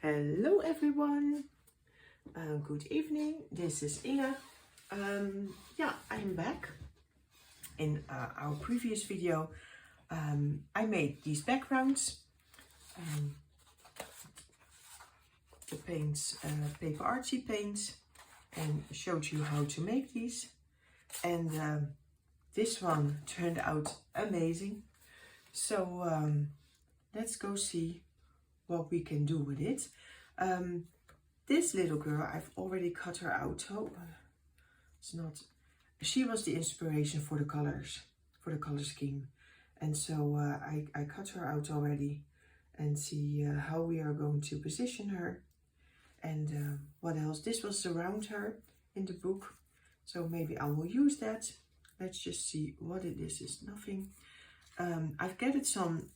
Hello everyone, good evening, this is Inge. Yeah, I'm back. In our previous video I made these backgrounds, the paints, paper artsy paints, and showed you how to make these, and this one turned out amazing. So let's go see what we can do with it. This little girl, I've already cut her out. Oh, it's not. She was the inspiration for the colors, for the color scheme, and so I cut her out already, and see how we are going to position her, and what else. This will surround her in the book, so maybe I will use that. Let's just see what it is. It's nothing. I've gathered some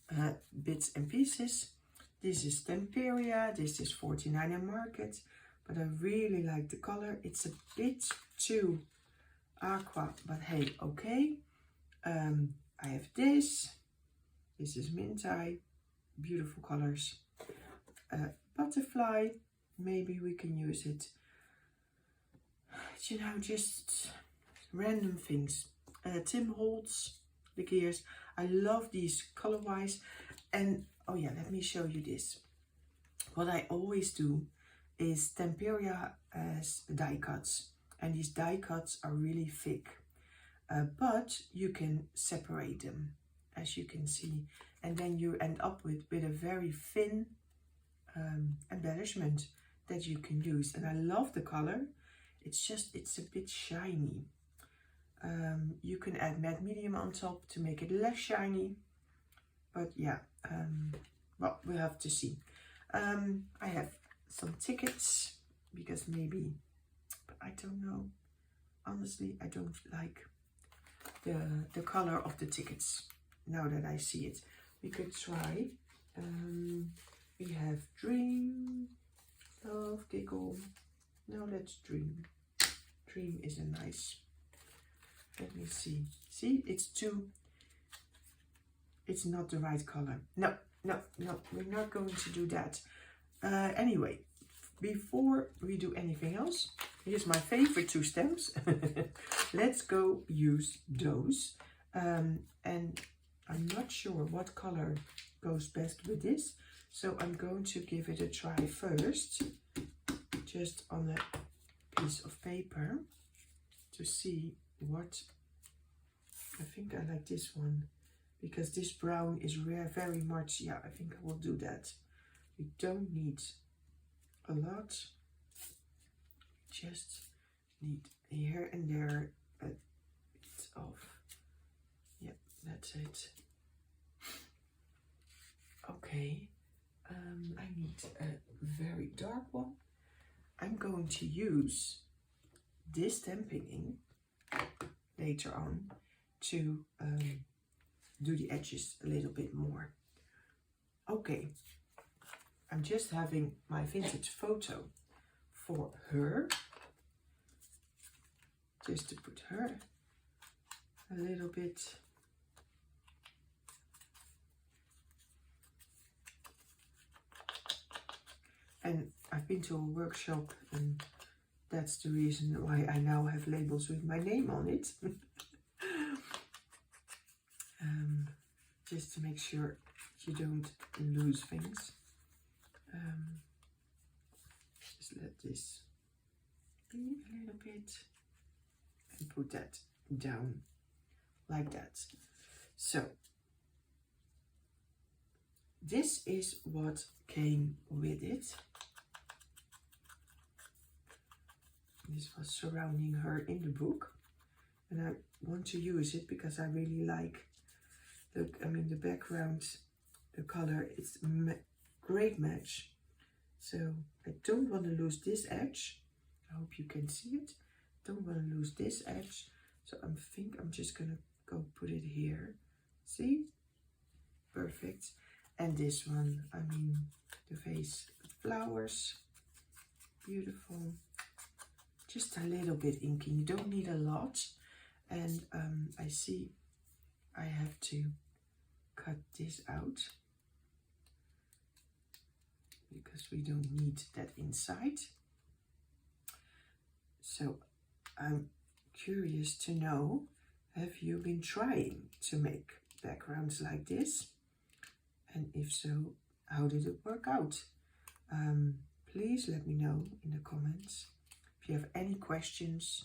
bits and pieces. This is Temperia, this is 49 in Market, but I really like the color. It's a bit too aqua, but hey, okay. I have this is mint eye, beautiful colors. Butterfly, maybe we can use it. You know, just random things. Tim Holtz, the gears. I love these color-wise. And oh yeah, let me show you this. What I always do is Temperia as die cuts, and these die cuts are really thick, but you can separate them, as you can see, and then you end up with a very thin embellishment that you can use. And I love the color. It's a bit shiny. You can add matte medium on top to make it less shiny, but yeah, well, we'll have to see. I have some tickets, because maybe, but I don't know. Honestly, I don't like the color of the tickets now that I see it. We could try. We have Dream, Love, Giggle. No, let's Dream. Dream is a nice. Let me see. See, it's not the right color. No, we're not going to do that. Anyway, before we do anything else, here's my favorite two stamps. Let's go use those. And I'm not sure what color goes best with this, so I'm going to give it a try first, just on a piece of paper, to see what. I think I like this one, because this brown is very much, yeah, I think I will do that. We don't need a lot, just need here and there a bit of, yeah, that's it. Okay, I need a very dark one. I'm going to use this stamping ink later on to do the edges a little bit more. Okay, I'm just having my vintage photo for her, just to put her a little bit. And I've been to a workshop, and that's the reason why I now have labels with my name on it. Just to make sure you don't lose things. Just let this be a little bit, and put that down like that. So this is what came with it. This was surrounding her in the book, and I want to use it because I really like the background, the color, it's great match. So I don't want to lose this edge. I hope you can see it. Don't want to lose this edge. So I think I'm just gonna go put it here. See? Perfect. And this one, the vase, the flowers, beautiful. Just a little bit inky. You don't need a lot. And I see I have to cut this out. because we don't need that inside. So I'm curious to know, have you been trying to make backgrounds like this? And if so, how did it work out? Please let me know in the comments if you have any questions,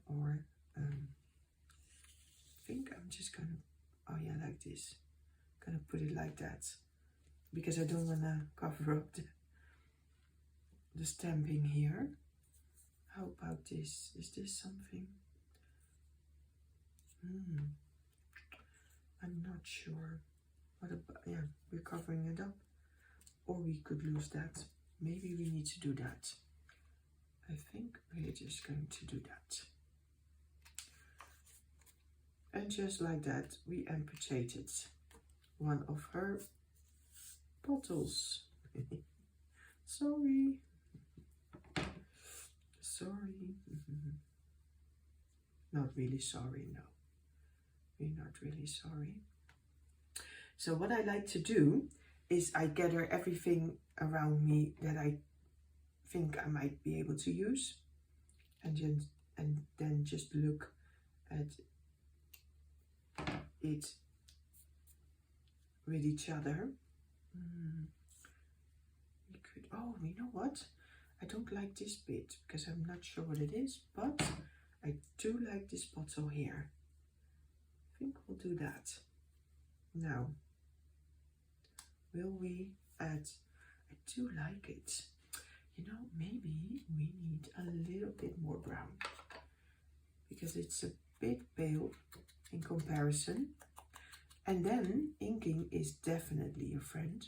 or I think I'm just gonna, oh yeah, like this. Gonna put it like that because I don't wanna cover up the stamping here. How about this? Is this something? I'm not sure. What about, yeah, we're covering it up. Or we could lose that. Maybe we need to do that. I think we're just going to do that. And just like that, we amputated one of her bottles. Sorry. Sorry. Not really sorry, no. We're not really sorry. So what I like to do is I gather everything around me that I think I might be able to use, and then just look at it with each other. We could, oh, you know what? I don't like this bit because I'm not sure what it is, but I do like this bottle here. I think we'll do that. Now, will we add, I do like it. You know, maybe we need a little bit more brown because it's a bit pale in comparison. And then inking is definitely a friend.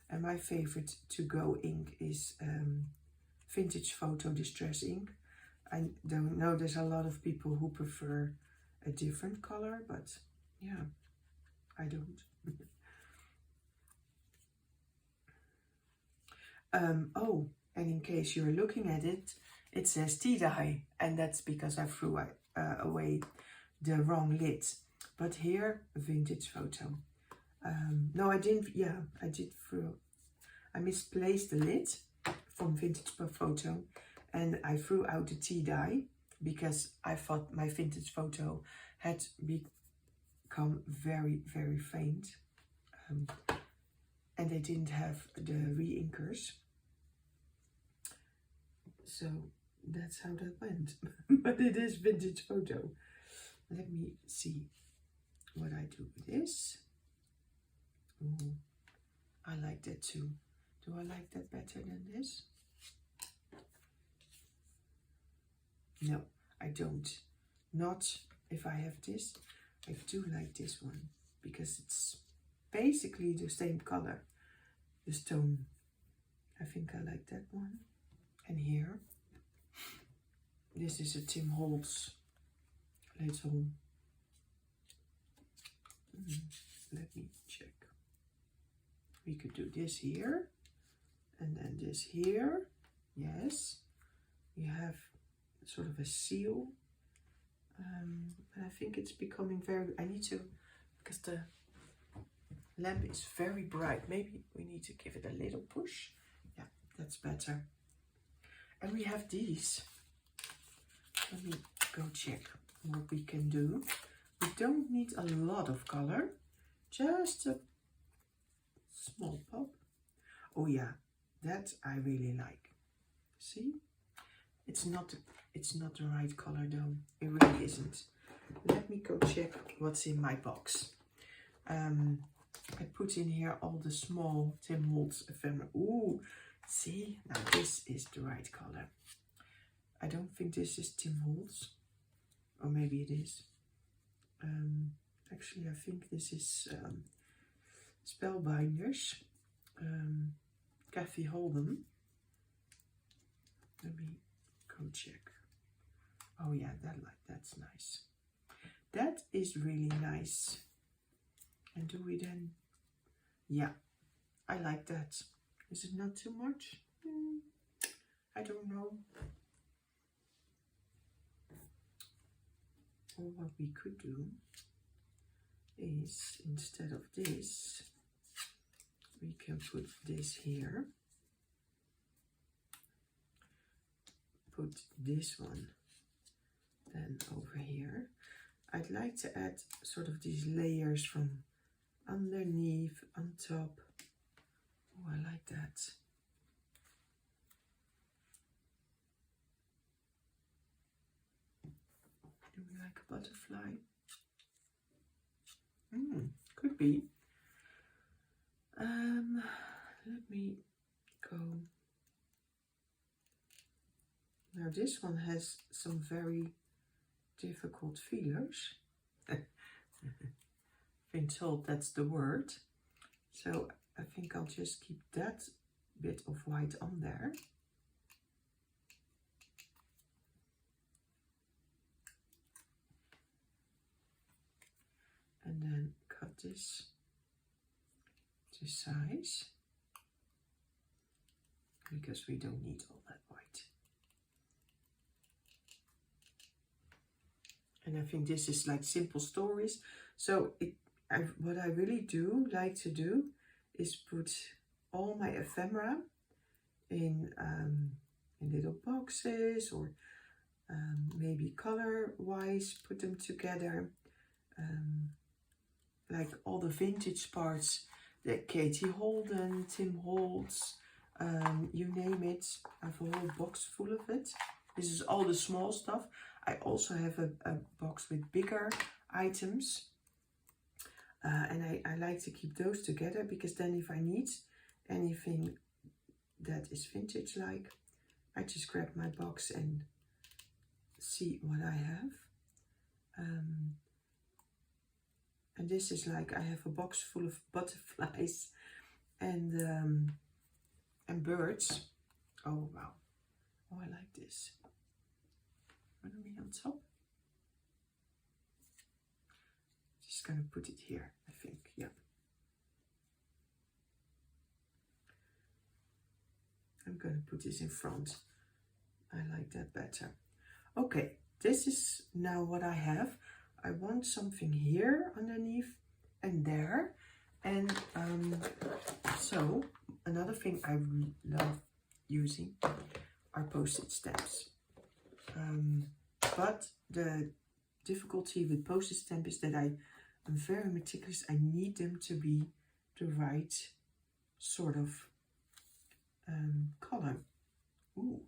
And my favorite to-go ink is Vintage Photo Distress ink. I don't know, there's a lot of people who prefer a different color, but yeah, I don't. Oh, and in case you're looking at it, it says tea dye, and that's because I threw away the wrong lid. But here, Vintage Photo. No, I didn't. Yeah, I did throw. I misplaced the lid from Vintage Photo, and I threw out the tea dye because I thought my Vintage Photo had become very, very faint, and they didn't have the re-inkers. So that's how that went. But it is Vintage Photo. Let me see what I do with this. Ooh, I like that too. Do I like that better than this? No, I don't. Not if I have this. I do like this one because it's basically the same color, the stone. I think I like that one. And here, this is a Tim Holtz little, let me check. We could do this here, and then this here. Yes, we have sort of a seal. And I think it's becoming very, I need to, because the lamp is very bright. Maybe we need to give it a little push. Yeah, that's better. And we have these. Let me go check what we can do. We don't need a lot of color, just a small pop. Oh yeah, that I really like. See, it's not the right color though. It really isn't. Let me go check what's in my box. I put in here all the small Tim Holtz ephemera. Ooh, see, now this is the right color. I don't think this is Tim Holtz, or maybe it is. Actually, I think this is Spellbinders, Kathy Holden. Let me go check. Oh yeah, that's nice. That is really nice. And do we then? Yeah, I like that. Is it not too much? I don't know. Or what we could do is, instead of this, we can put this here. Put this one then over here. I'd like to add sort of these layers from underneath, on top. Oh, I like that. Do we like a butterfly? Could be. Let me go. Now this one has some very difficult feelers. Been told that's the word. So I think I'll just keep that bit of white on there. And then cut this to size, because we don't need all that white. And I think this is like simple stories. So what I really do like to do is put all my ephemera in little boxes, or maybe color wise put them together. Like all the vintage parts that Katie Holden, Tim Holtz, you name it. I have a whole box full of it. This is all the small stuff. I also have a box with bigger items. And I like to keep those together, because then if I need anything that is vintage like, I just grab my box and see what I have. And this is like, I have a box full of butterflies and birds. Oh wow. Oh, I like this. What are we on top? Just gonna put it here, I think. Yeah. I'm gonna put this in front. I like that better. Okay, this is now what I have. I want something here underneath and there. And so another thing I love using are postage stamps. But the difficulty with postage stamp is that I'm very meticulous. I need them to be the right sort of color. Ooh,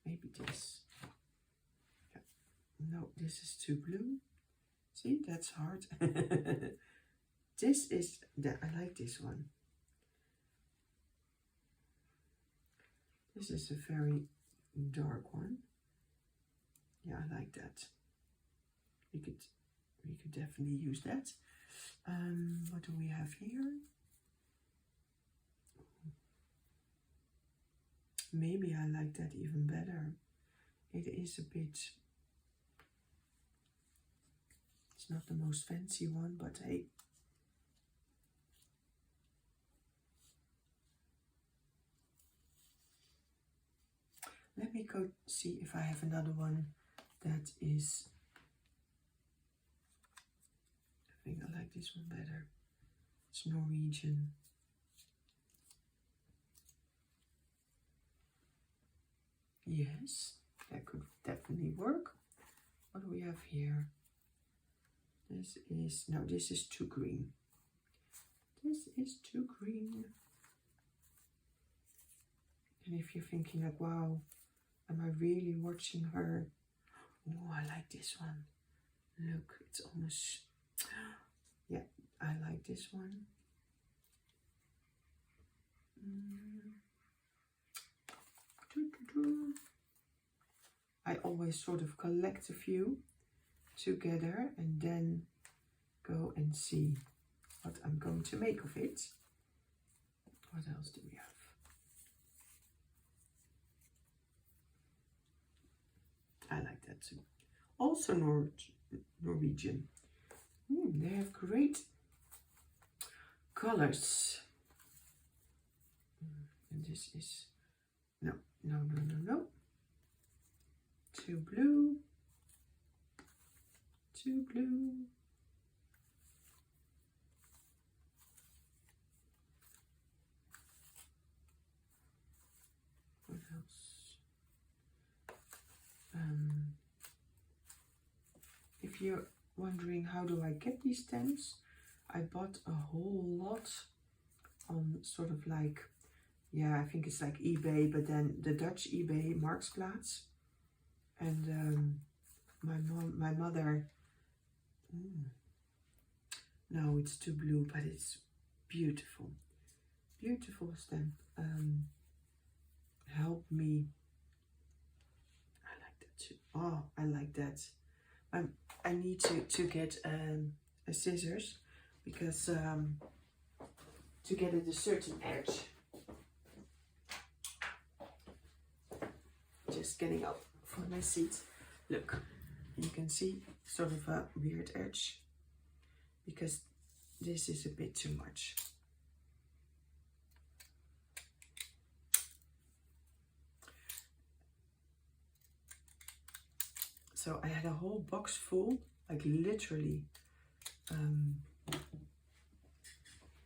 maybe this. Yeah. No, this is too blue. See, that's hard. This is I like this one. This is a very dark one. Yeah, I like that. We could definitely use that. What do we have here? Maybe I like that even better. It is a bit, it's not the most fancy one, but hey. Let me go see if I have another one that is, I think I like this one better. It's Norwegian. Yes, that could definitely work. What do we have here? This is, no, this is too green. This is too green. And if you're thinking like, wow, am I really watching her? Oh, I like this one. Look, it's almost, yeah, I like this one. I always sort of collect a few together and then go and see what I'm going to make of it. What else do we have? I like that too. Also Norwegian. They have great colors. And this is, no. Too blue. Too blue. else? If you're wondering how do I get these stamps, I bought a whole lot on sort of like, yeah, I think it's like eBay, but then the Dutch eBay Marktplaats. And my mother, no, it's too blue, but it's beautiful, beautiful stamp. Help me. I like that too. Oh, I like that. I need to get a scissors because to get it a certain edge. Just getting up from my seat. Look, you can see sort of a weird edge because this is a bit too much. So I had a whole box full, like literally,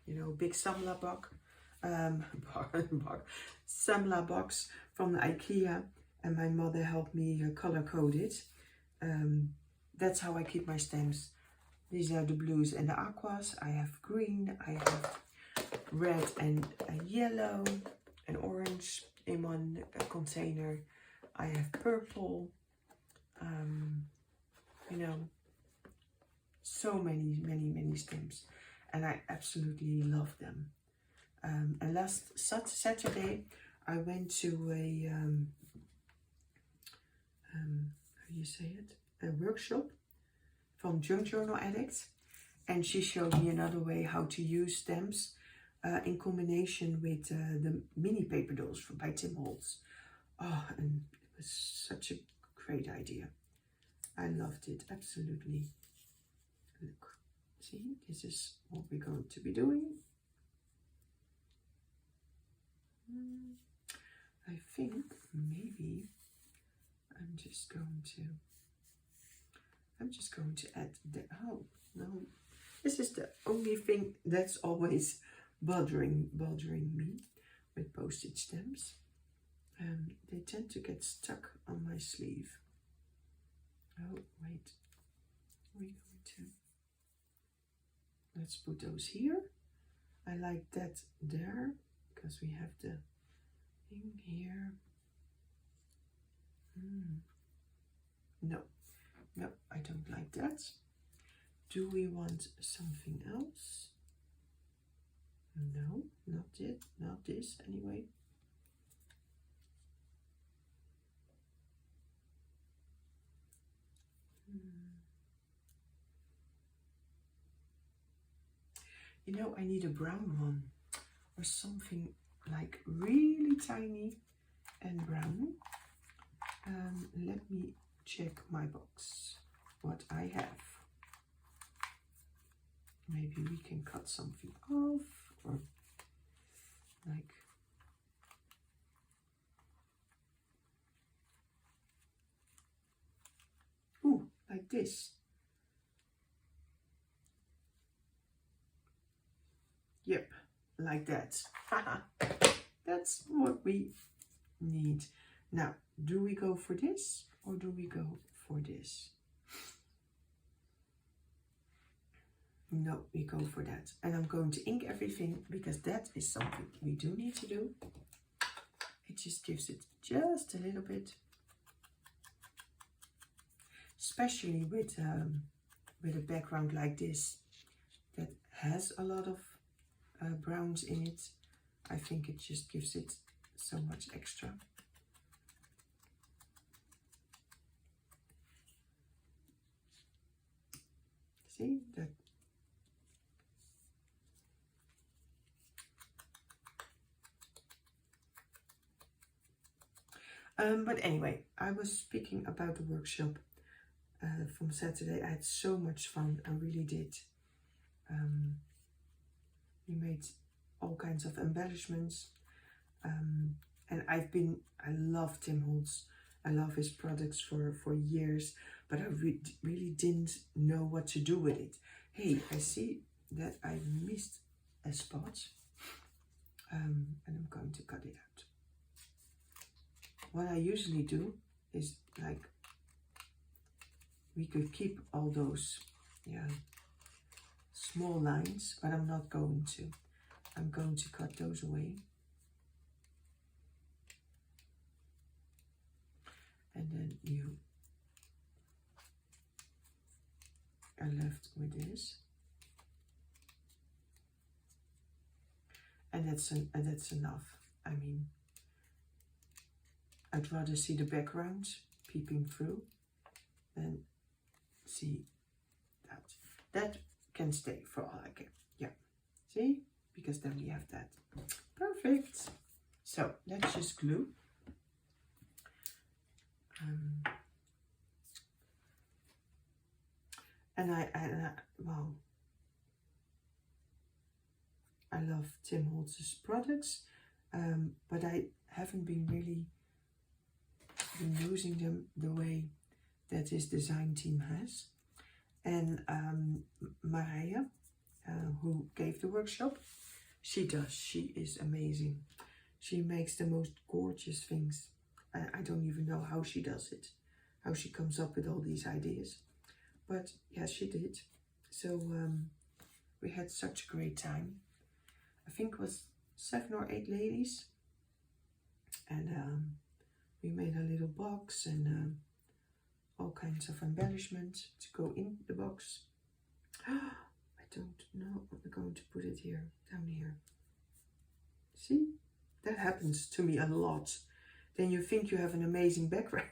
you know, big Samla box, Samla box from the IKEA, and my mother helped me color code it. That's how I keep my stamps. These are the blues and the aquas. I have green, I have red and yellow and orange in one container. I have purple. You know, so many stamps, and I absolutely love them. And last Saturday I went to a how do you say it, a workshop from Junk Journal Addict, and she showed me another way how to use stamps in combination with the mini paper dolls from by Tim Holtz. Oh, and it was such a great idea. I loved it, absolutely. Look, see, this is what we're going to be doing. I think maybe I'm just going to add the, oh no, this is the only thing that's always bothering me with postage stamps. They tend to get stuck on my sleeve. Oh, wait, we're going to, let's put those here. I like that there, because we have the thing here. No, I don't like that. Do we want something else? No, not it, not this anyway. You know, I need a brown one or something like really tiny and brown. Let me check my box, what I have. Maybe we can cut something off, or like, ooh, like this. Yep, like that. That's what we need. Now, do we go for this or do we go for this? No, we go for that. And I'm going to ink everything because that is something we do need to do. It just gives it just a little bit. Especially with a background like this that has a lot of browns in it. I think it just gives it so much extra. See that? But anyway, I was speaking about the workshop from Saturday. I had so much fun, I really did. We made all kinds of embellishments, and I love Tim Holtz. I love his products for years, but I really didn't know what to do with it. Hey, I see that I missed a spot, and I'm going to cut it out. what I usually do is like, we could keep all those, yeah, small lines, but I'm not going to. I'm going to cut those away. And then you are left with this. And that's enough. I mean, I'd rather see the background peeping through than see that. That can stay for all I care. Yeah, see? Because then we have that. Perfect. So let's just glue. Wow, I love Tim Holtz's products, but I haven't been really using them the way that his design team has. And Maria, who gave the workshop, she is amazing. She makes the most gorgeous things. I don't even know how she does it, how she comes up with all these ideas. But yes, she did. So we had such a great time. I think it was 7 or 8 ladies. And we made a little box and all kinds of embellishment to go in the box. I don't know what we're going to put it here, down here. See? That happens to me a lot. Then you think you have an amazing background.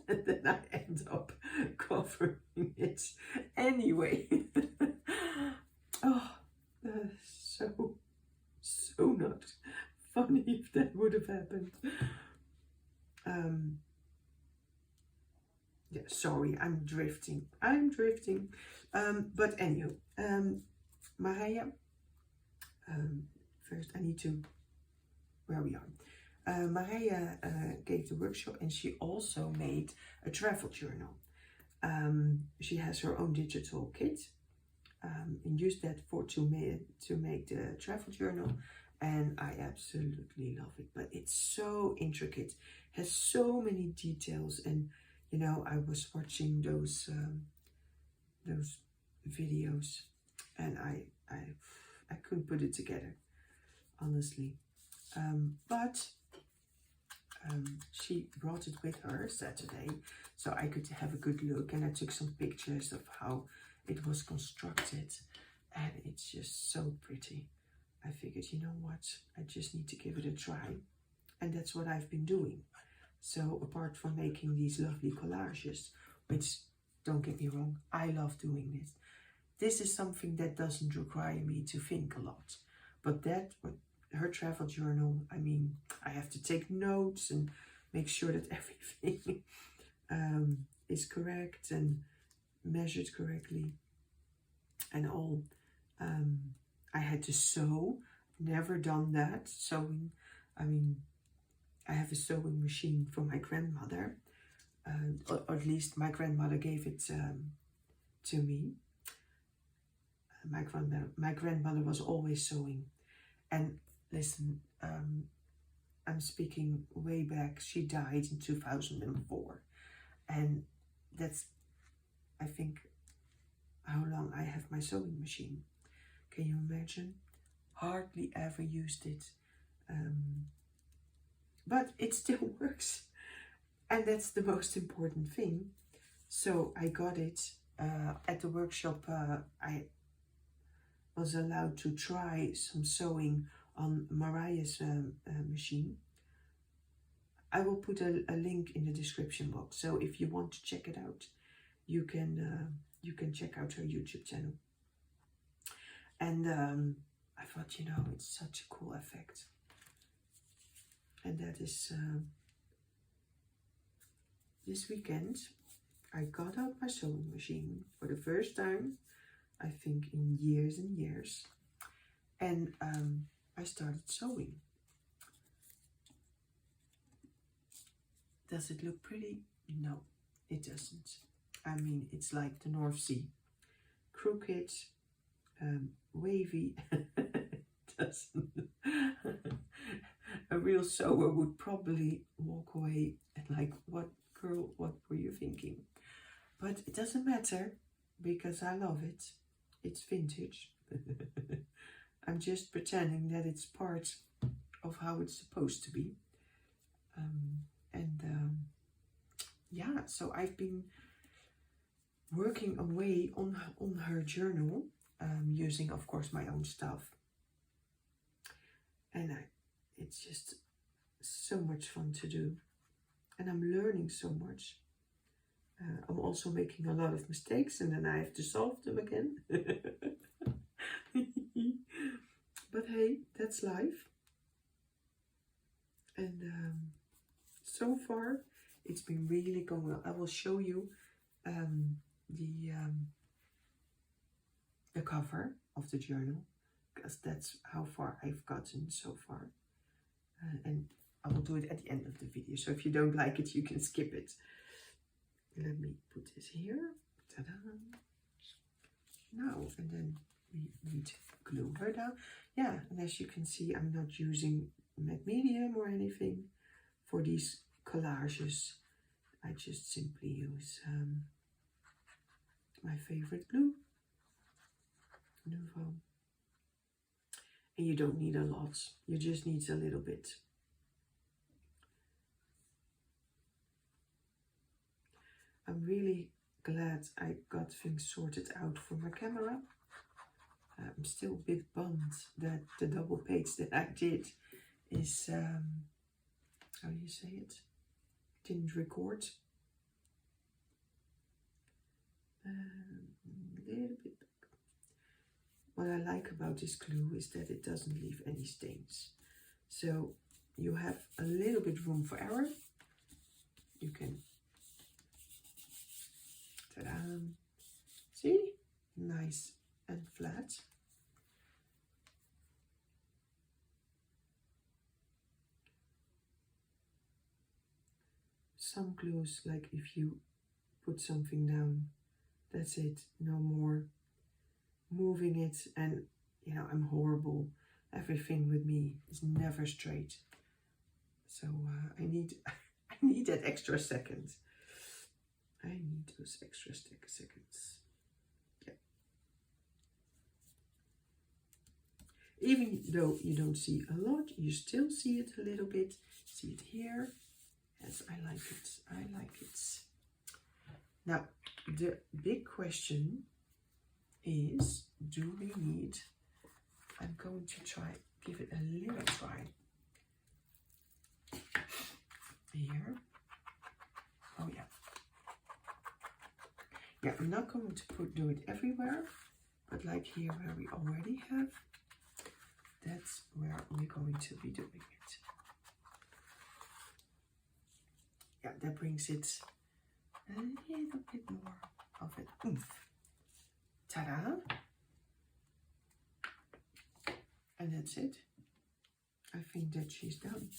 And then I end up covering it anyway. Oh, that's so not funny if that would have happened. Yeah, sorry, I'm drifting. But anyway, Maria, first I need to, where we are. Maria gave the workshop, and she also made a travel journal. She has her own digital kit and used that to make the travel journal, and I absolutely love it. But it's so intricate, has so many details, and you know, I was watching those videos, and I couldn't put it together, honestly. But she brought it with her Saturday, so I could have a good look, and I took some pictures of how it was constructed, and it's just so pretty. I figured, you know what, I just need to give it a try, and that's what I've been doing. So apart from making these lovely collages, which, don't get me wrong, I love doing this. This is something that doesn't require me to think a lot, but her travel journal, I mean, I have to take notes and make sure that everything is correct and measured correctly and all. I had to sew, never done that, sewing. I mean, I have a sewing machine from my grandmother, or at least my grandmother gave it to me. My grandmother was always sewing. And listen, I'm speaking way back. She died in 2004. And that's, I think, how long I have my sewing machine. Can you imagine? Hardly ever used it. But it still works. And that's the most important thing. So I got it at the workshop. I was allowed to try some sewing on Mariah's machine. I will put a link in the description box, so if you want to check it out, you can check out her YouTube channel. And I thought, you know, it's such a cool effect, and that is this weekend. I got out my sewing machine for the first time, I think, in years and years, and I started sewing. Does it look pretty? No, it doesn't. I mean, it's like the North Sea. Crooked, wavy. It doesn't. real sewer would probably walk away and like, what girl, what were you thinking? But it doesn't matter because I love it. It's vintage. I'm just pretending that it's part of how it's supposed to be. Yeah, so I've been working away on her journal, using, of course, my own stuff. And it's just so much fun to do. And I'm learning so much. I'm also making a lot of mistakes and then I have to solve them again. But hey, that's life. And so far, it's been really going well. I will show you the cover of the journal, because that's how far I've gotten so far. And I will do it at the end of the video. So if you don't like it, you can skip it. Let me put this here. Ta-da! Now, and then we need to glue her down. Yeah, and as you can see, I'm not using matte medium or anything for these collages. I just simply use my favorite glue, Nouveau. And you don't need a lot, you just need a little bit. I'm really glad I got things sorted out for my camera. I'm still a bit bummed that the double page that I did is, how do you say it? Didn't record. A little bit. What I like about this glue is that it doesn't leave any stains. So you have a little bit room for error. You can, ta-da, see? Nice and flat. Some glues, like if you put something down, that's it, no more moving it. And you know, I'm horrible. Everything with me is never straight. So I need that extra second. I need those extra seconds. Yeah. Even though you don't see a lot, you still see it a little bit. See it here. Yes, I like it. I like it. Now, the big question is, do we need, I'm going to try, give it a little try. Here. Oh yeah. Yeah, I'm not going to do it everywhere, but like here where we already have, that's where we're going to be doing it. Yeah, that brings it a little bit more of an oomph. Ta-da! And that's it. I think that she's done.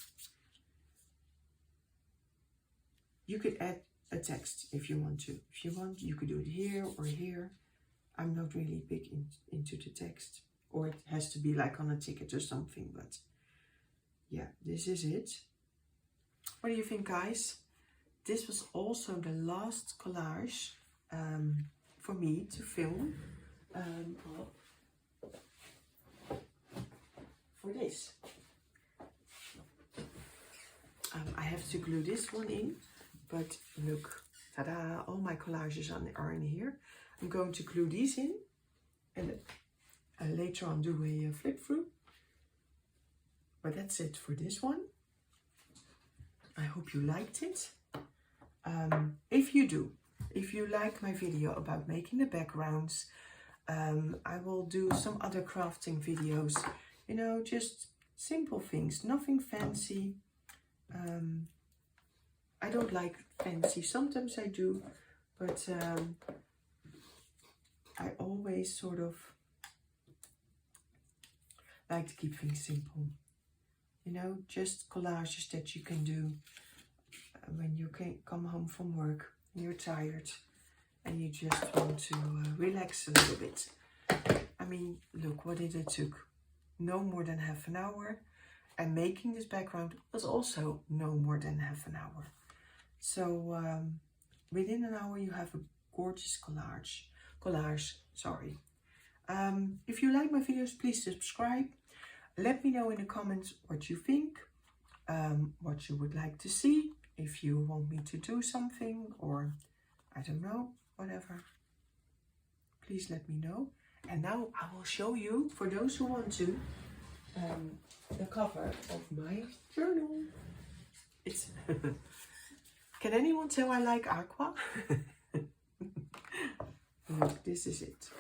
You could add a text if you want to. If you want, you could do it here or here. I'm not really big into the text. Or it has to be like on a ticket or something. But yeah, this is it. What do you think, guys? This was also the last collage for me to film for this. I have to glue this one in, but look, ta-da, all my collages are in here. I'm going to glue these in and later on do a flip through. But that's it for this one. I hope you liked it. If you do, if you like my video about making the backgrounds, I will do some other crafting videos, you know, just simple things, nothing fancy. I don't like fancy, sometimes I do, but I always sort of like to keep things simple, you know, just collages that you can do when you can come home from work, you're tired and you just want to relax a little bit. I mean, look, what did it took? No more than half an hour, And making this background was also no more than half an hour. So within an hour you have a gorgeous collage, sorry. If you like my videos, please subscribe. Let me know in the comments what you think, what you would like to see, if you want me to do something, or I don't know, whatever. Please let me know. And now I will show you, for those who want to, the cover of my journal. It's Can anyone tell I like aqua? Look, this is it.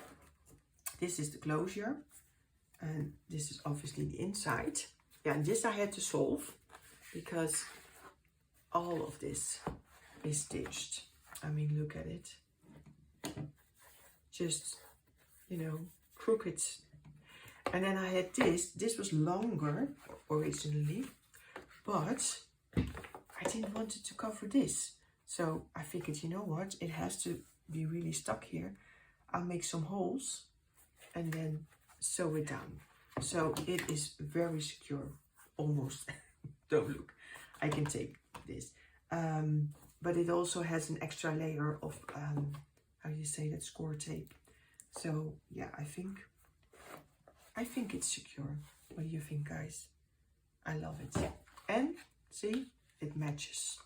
This is the closure, and this is obviously the inside. Yeah, and this I had to solve because all of this is stitched. I mean, look at it. Just, you know, crooked. And then I had this was longer originally, but I didn't want it to cover this. So I figured, you know what, it has to be really stuck here. I'll make some holes and then sew it down. So it is very secure, almost. Don't look, I can take this. But it also has an extra layer of, how you say that, score tape. So yeah, I think it's secure. What do you think, guys? I love it. And see, it matches.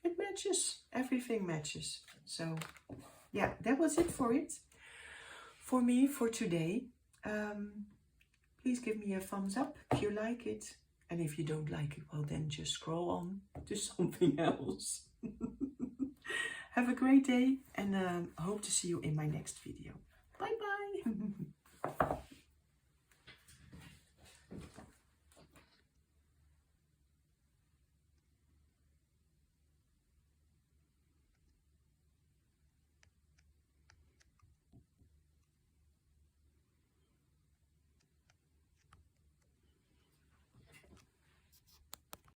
It matches. Everything matches. So yeah, that was it for me for today. Please give me a thumbs up if you like it. And if you don't like it, well then just scroll on to something else. Have a great day, and hope to see you in my next video. Bye bye.